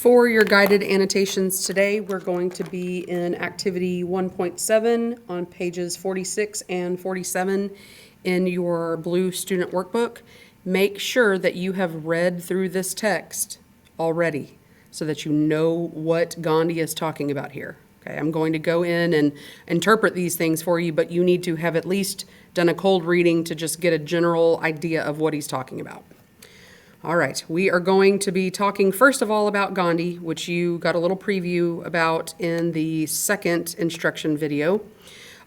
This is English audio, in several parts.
For your guided annotations today, we're going to be in activity 1.7 on pages 46 and 47 in your blue student workbook. Make sure that you have read through this text already so that you know what Gandhi is talking about here. Okay, I'm going to go in and interpret these things for you, but you need to have at least done a cold reading to just get a general idea of what he's talking about. All right, we are going to be talking first of all about Gandhi, which you got a little preview about in the second instruction video.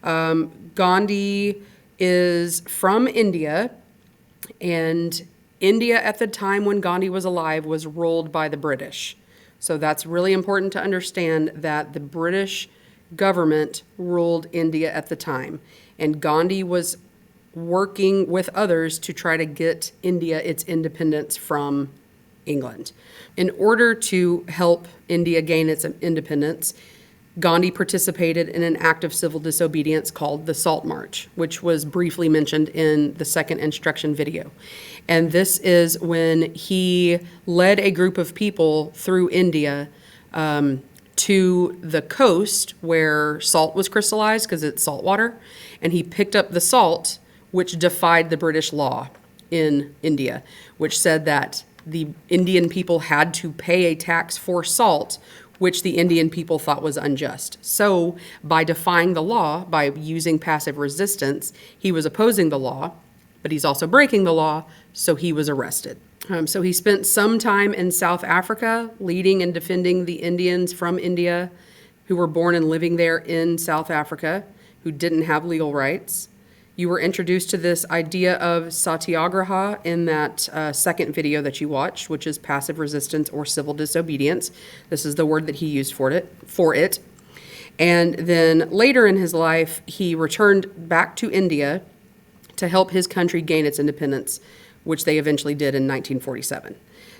Gandhi is from India, and India at the time when Gandhi was alive was ruled by the British. So that's really important to understand that the British government ruled India at the time, and Gandhi was working with others to try to get India its independence from England. In order to help India gain its independence, Gandhi participated in an act of civil disobedience called the Salt March, which was briefly mentioned in the second instruction video. And this is when he led a group of people through India to the coast where salt was crystallized because it's salt water, and he picked up the salt, which defied the British law in India, which said that the Indian people had to pay a tax for salt, which the Indian people thought was unjust. So by defying the law, by using passive resistance, he was opposing the law, but he's also breaking the law, so he was arrested. So he spent some time in South Africa, leading and defending the Indians from India who were born and living there in South Africa, who didn't have legal rights. You were introduced to this idea of satyagraha in that second video that you watched, which is passive resistance or civil disobedience. This is the word that he used for it. And then later in his life, he returned back to India to help his country gain its independence, which they eventually did in 1947.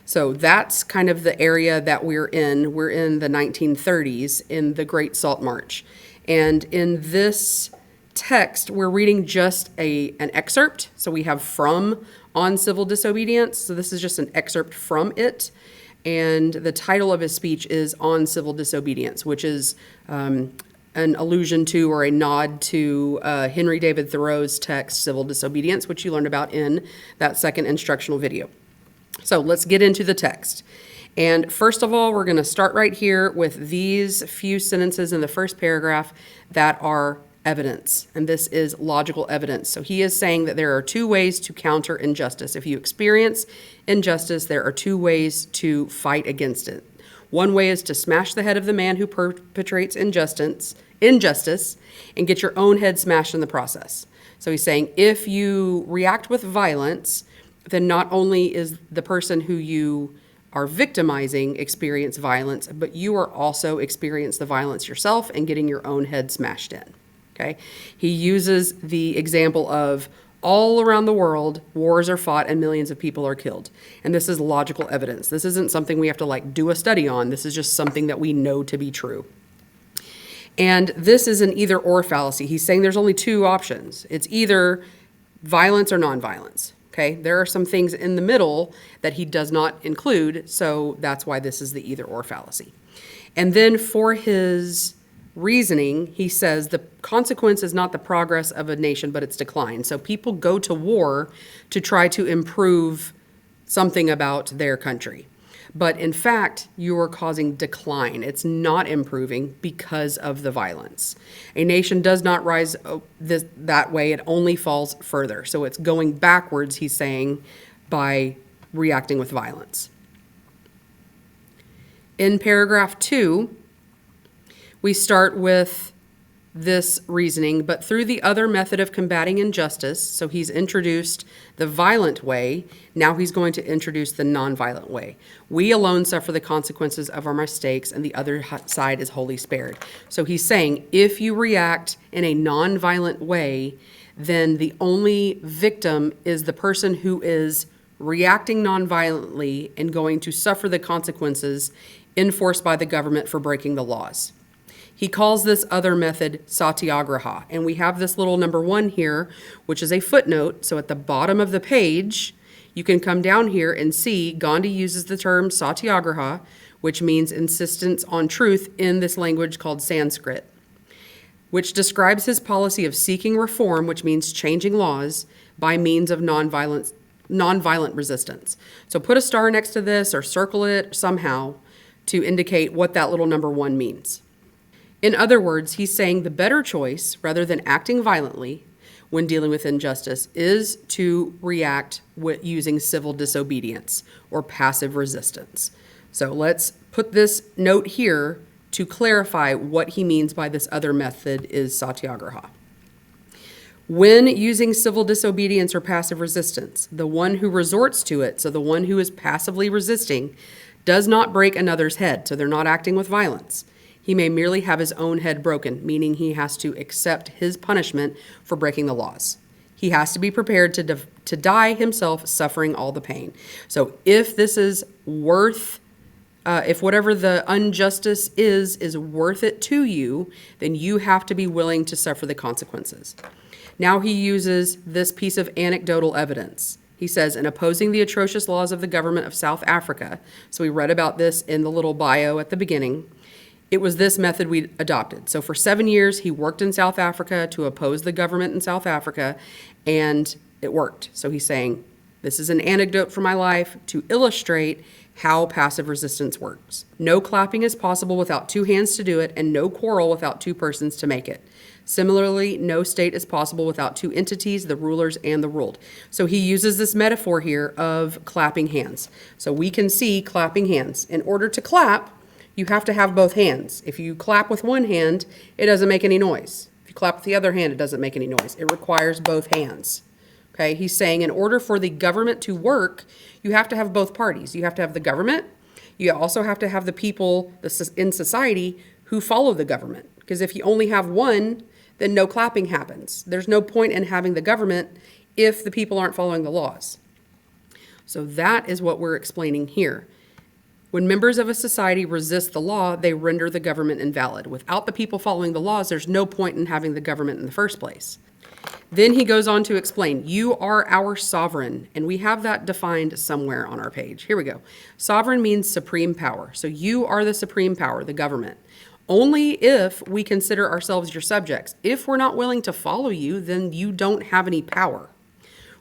So that's kind of the area that we're in. We're in the 1930s in the Great Salt March. And in this text, we're reading just an excerpt. So we have from on civil disobedience. So this is just an excerpt from it. And the title of his speech is on civil disobedience, which is an allusion to or a nod to Henry David Thoreau's text, Civil Disobedience, which you learned about in that second instructional video. So let's get into the text. And first of all, we're going to start right here with these few sentences in the first paragraph that are evidence, and this is logical evidence. So he is saying that there are two ways to counter injustice. If you experience injustice, there are two ways to fight against it. One way is to smash the head of the man who perpetrates injustice and get your own head smashed in the process. So he's saying if you react with violence, then not only is the person who you are victimizing experience violence, but you are also experience the violence yourself and getting your own head smashed in. Okay. He uses the example of all around the world, wars are fought and millions of people are killed. And this is logical evidence. This isn't something we have to do a study on. This is just something that we know to be true. And this is an either or fallacy. He's saying there's only two options. It's either violence or nonviolence. Okay. There are some things in the middle that he does not include. So that's why this is the either or fallacy. And then for his reasoning, he says the consequence is not the progress of a nation, but its decline. So people go to war to try to improve something about their country. But in fact, you are causing decline. It's not improving because of the violence. A nation does not rise that way. It only falls further. So it's going backwards, he's saying, by reacting with violence. In paragraph 2, we start with this reasoning, but through the other method of combating injustice, so he's introduced the violent way, now he's going to introduce the nonviolent way. We alone suffer the consequences of our mistakes, and the other side is wholly spared. So he's saying if you react in a nonviolent way, then the only victim is the person who is reacting nonviolently and going to suffer the consequences enforced by the government for breaking the laws. He calls this other method satyagraha. And we have this little number 1 here, which is a footnote. So at the bottom of the page, You can come down here and see Gandhi uses the term satyagraha, which means insistence on truth in this language called Sanskrit, which describes his policy of seeking reform, which means changing laws, by means of nonviolent resistance. So put a star next to this or circle it somehow to indicate what that little number 1 means. In other words, he's saying the better choice, rather than acting violently when dealing with injustice, is to react with using civil disobedience or passive resistance. So let's put this note here to clarify what he means by this other method is satyagraha. When using civil disobedience or passive resistance, the one who resorts to it, so the one who is passively resisting, does not break another's head, so they're not acting with violence. He may merely have his own head broken, meaning he has to accept his punishment for breaking the laws. He has to be prepared to die himself, suffering all the pain. So if this is worth, if whatever the injustice is worth it to you, then you have to be willing to suffer the consequences. Now he uses this piece of anecdotal evidence. He says, in opposing the atrocious laws of the government of South Africa, so we read about this in the little bio at the beginning, it was this method we adopted. So for 7 years, he worked in South Africa to oppose the government in South Africa, and it worked. So he's saying, this is an anecdote from my life to illustrate how passive resistance works. No clapping is possible without 2 hands to do it, and no quarrel without 2 persons to make it. Similarly, no state is possible without 2 entities, the rulers and the ruled. So he uses this metaphor here of clapping hands. So we can see clapping hands. In order to clap, you have to have both hands. If you clap with one hand, it doesn't make any noise. If you clap with the other hand, it doesn't make any noise. It requires both hands. Okay, he's saying in order for the government to work, you have to have both parties. You have to have the government. You also have to have the people in society who follow the government. Because if you only have one, then no clapping happens. There's no point in having the government if the people aren't following the laws. So that is what we're explaining here. When members of a society resist the law, they render the government invalid. Without the people following the laws, there's no point in having the government in the first place. Then he goes on to explain, you are our sovereign, and we have that defined somewhere on our page. Here we go. Sovereign means supreme power. So you are the supreme power, the government. Only if we consider ourselves your subjects. If we're not willing to follow you, then you don't have any power.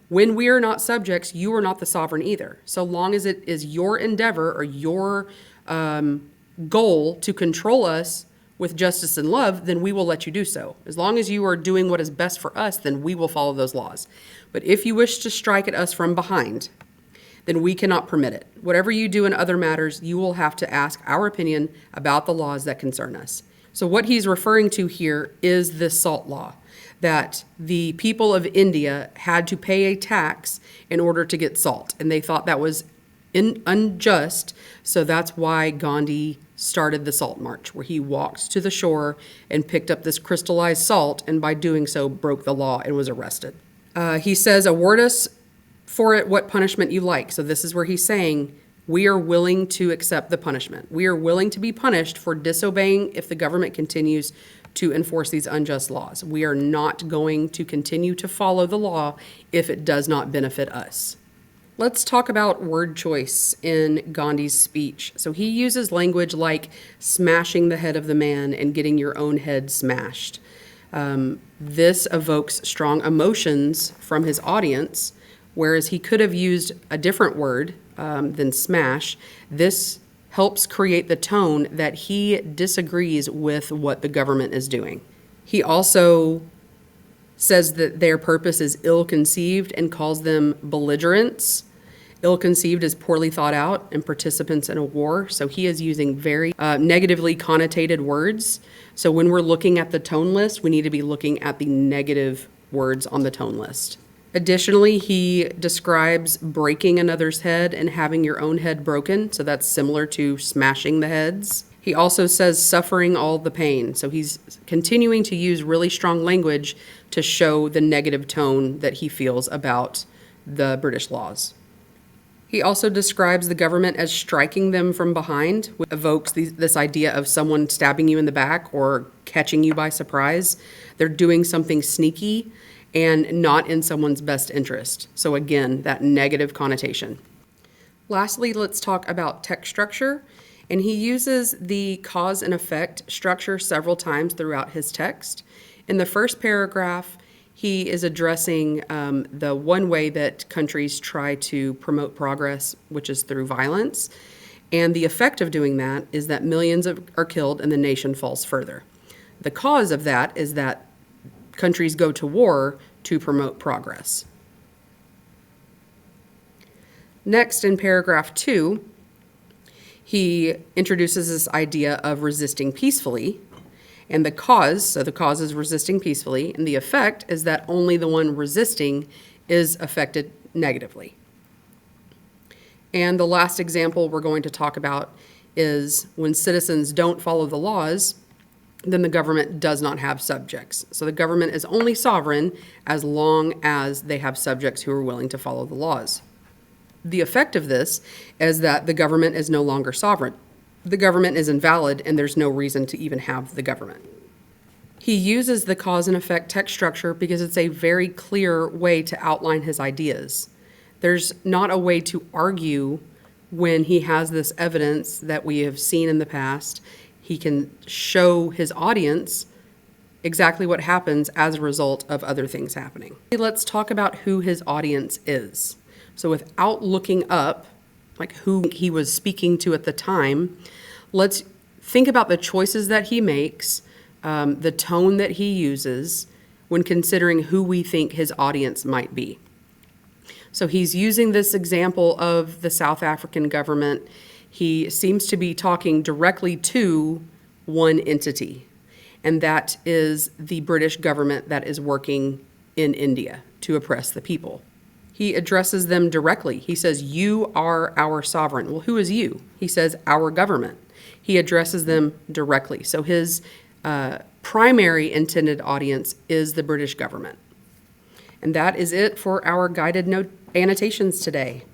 When we are not subjects, you are not the sovereign either. So long as it is your endeavor or your goal to control us with justice and love, then we will let you do so. As long as you are doing what is best for us, then we will follow those laws. But if you wish to strike at us from behind, then we cannot permit it. Whatever you do in other matters, you will have to ask our opinion about the laws that concern us. So what he's referring to here is this salt law, that the people of India had to pay a tax in order to get salt. And they thought that was unjust. So that's why Gandhi started the Salt March, where he walked to the shore and picked up this crystallized salt, and by doing so broke the law and was arrested. He says, award us for it what punishment you like. So this is where he's saying, we are willing to accept the punishment. We are willing to be punished for disobeying if the government continues to enforce these unjust laws. We are not going to continue to follow the law if it does not benefit us. Let's talk about word choice in Gandhi's speech. So he uses language like smashing the head of the man and getting your own head smashed. This evokes strong emotions from his audience, whereas he could have used a different word than smash. This helps create the tone that he disagrees with what the government is doing. He also says that their purpose is ill-conceived and calls them belligerents. Ill-conceived is poorly thought out and participants in a war. So he is using very negatively connotated words. So when we're looking at the tone list, we need to be looking at the negative words on the tone list. Additionally, he describes breaking another's head and having your own head broken. So that's similar to smashing the heads. He also says suffering all the pain. So he's continuing to use really strong language to show the negative tone that he feels about the British laws. He also describes the government as striking them from behind, which evokes this idea of someone stabbing you in the back or catching you by surprise. They're doing something sneaky, and not in someone's best interest. So again, that negative connotation. Lastly, let's talk about text structure. And he uses the cause and effect structure several times throughout his text. In the first paragraph, he is addressing the one way that countries try to promote progress, which is through violence. And the effect of doing that is that millions are killed and the nation falls further. The cause of that is that countries go to war to promote progress. Next, in paragraph 2, he introduces this idea of resisting peacefully. And the cause, so the cause is resisting peacefully, and the effect is that only the one resisting is affected negatively. And the last example we're going to talk about is when citizens don't follow the laws, then the government does not have subjects. So the government is only sovereign as long as they have subjects who are willing to follow the laws. The effect of this is that the government is no longer sovereign. The government is invalid, and there's no reason to even have the government. He uses the cause and effect text structure because it's a very clear way to outline his ideas. There's not a way to argue when he has this evidence that we have seen in the past. He can show his audience exactly what happens as a result of other things happening. Let's talk about who his audience is. So without looking up, like who he was speaking to at the time, let's think about the choices that he makes, the tone that he uses when considering who we think his audience might be. So he's using this example of the South African government. He seems to be talking directly to one entity, and that is the British government that is working in India to oppress the people. He addresses them directly. He says, "You are our sovereign." Well, who is you? He says, "Our government." He addresses them directly. So his primary intended audience is the British government. And that is it for our guided annotations today.